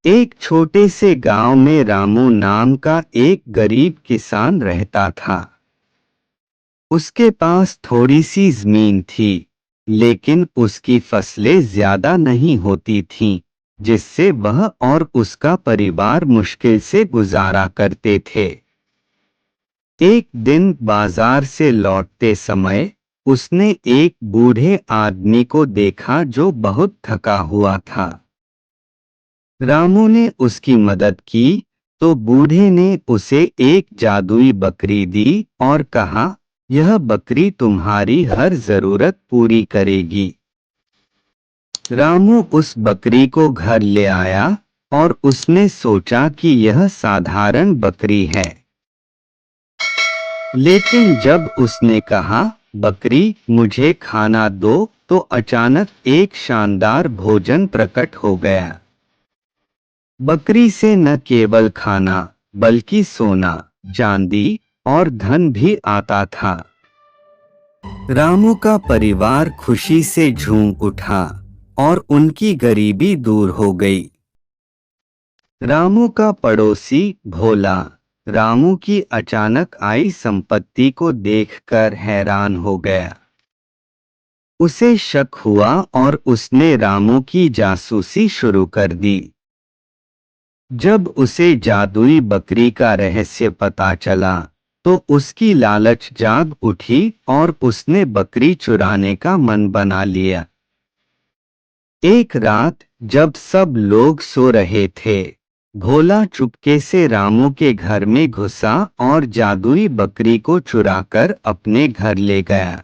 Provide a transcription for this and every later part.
एक छोटे से गांव में रामू नाम का एक गरीब किसान रहता था। उसके पास थोड़ी सी जमीन थी, लेकिन उसकी फसलें ज्यादा नहीं होती थीं, जिससे वह और उसका परिवार मुश्किल से गुजारा करते थे। एक दिन बाजार से लौटते समय उसने एक बूढ़े आदमी को देखा जो बहुत थका हुआ था। रामू ने उसकी मदद की तो बूढ़े ने उसे एक जादुई बकरी दी और कहा, यह बकरी तुम्हारी हर जरूरत पूरी करेगी। रामू उस बकरी को घर ले आया और उसने सोचा कि यह साधारण बकरी है। लेकिन जब उसने कहा, बकरी मुझे खाना दो, तो अचानक एक शानदार भोजन प्रकट हो गया। बकरी से न केवल खाना बल्कि सोना, चांदी और धन भी आता था। रामू का परिवार खुशी से झूम उठा और उनकी गरीबी दूर हो गई। रामू का पड़ोसी भोला रामू की अचानक आई संपत्ति को देखकर हैरान हो गया। उसे शक हुआ और उसने रामू की जासूसी शुरू कर दी। जब उसे जादुई बकरी का रहस्य पता चला तो उसकी लालच जाग उठी और उसने बकरी चुराने का मन बना लिया। एक रात जब सब लोग सो रहे थे, भोला चुपके से रामू के घर में घुसा और जादुई बकरी को चुराकर अपने घर ले गया।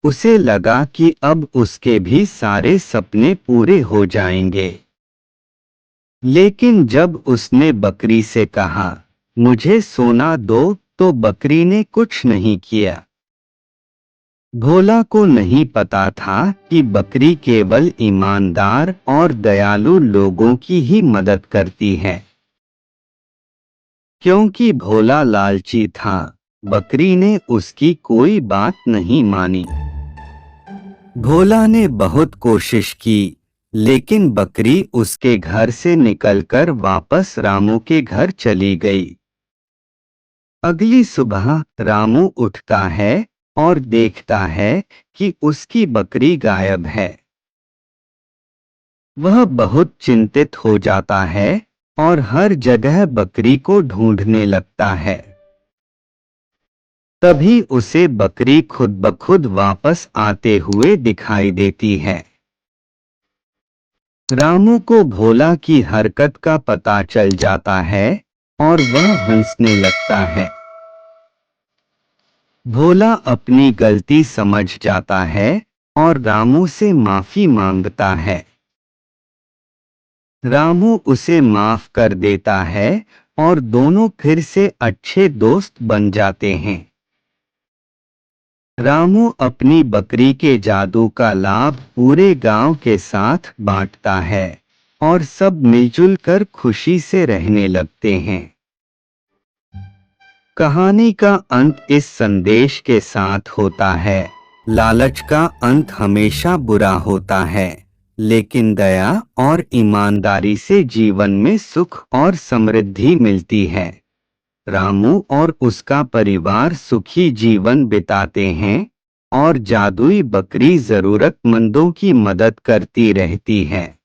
उसे लगा कि अब उसके भी सारे सपने पूरे हो जाएंगे। लेकिन जब उसने बकरी से कहा, मुझे सोना दो, तो बकरी ने कुछ नहीं किया। भोला को नहीं पता था कि बकरी केवल ईमानदार और दयालु लोगों की ही मदद करती है। क्योंकि भोला लालची था, बकरी ने उसकी कोई बात नहीं मानी। भोला ने बहुत कोशिश की, लेकिन बकरी उसके घर से निकलकर वापस रामू के घर चली गई। अगली सुबह रामू उठता है और देखता है कि उसकी बकरी गायब है। वह बहुत चिंतित हो जाता है और हर जगह बकरी को ढूंढने लगता है। तभी उसे बकरी खुद ब खुद वापस आते हुए दिखाई देती है। रामू को भोला की हरकत का पता चल जाता है और वह हंसने लगता है। भोला अपनी गलती समझ जाता है और रामू से माफी मांगता है। रामू उसे माफ कर देता है और दोनों फिर से अच्छे दोस्त बन जाते हैं। रामू अपनी बकरी के जादू का लाभ पूरे गांव के साथ बांटता है और सब मिलजुल कर खुशी से रहने लगते हैं। कहानी का अंत इस संदेश के साथ होता है, लालच का अंत हमेशा बुरा होता है, लेकिन दया और ईमानदारी से जीवन में सुख और समृद्धि मिलती है। रामू और उसका परिवार सुखी जीवन बिताते हैं और जादुई बकरी जरूरतमंदों की मदद करती रहती है।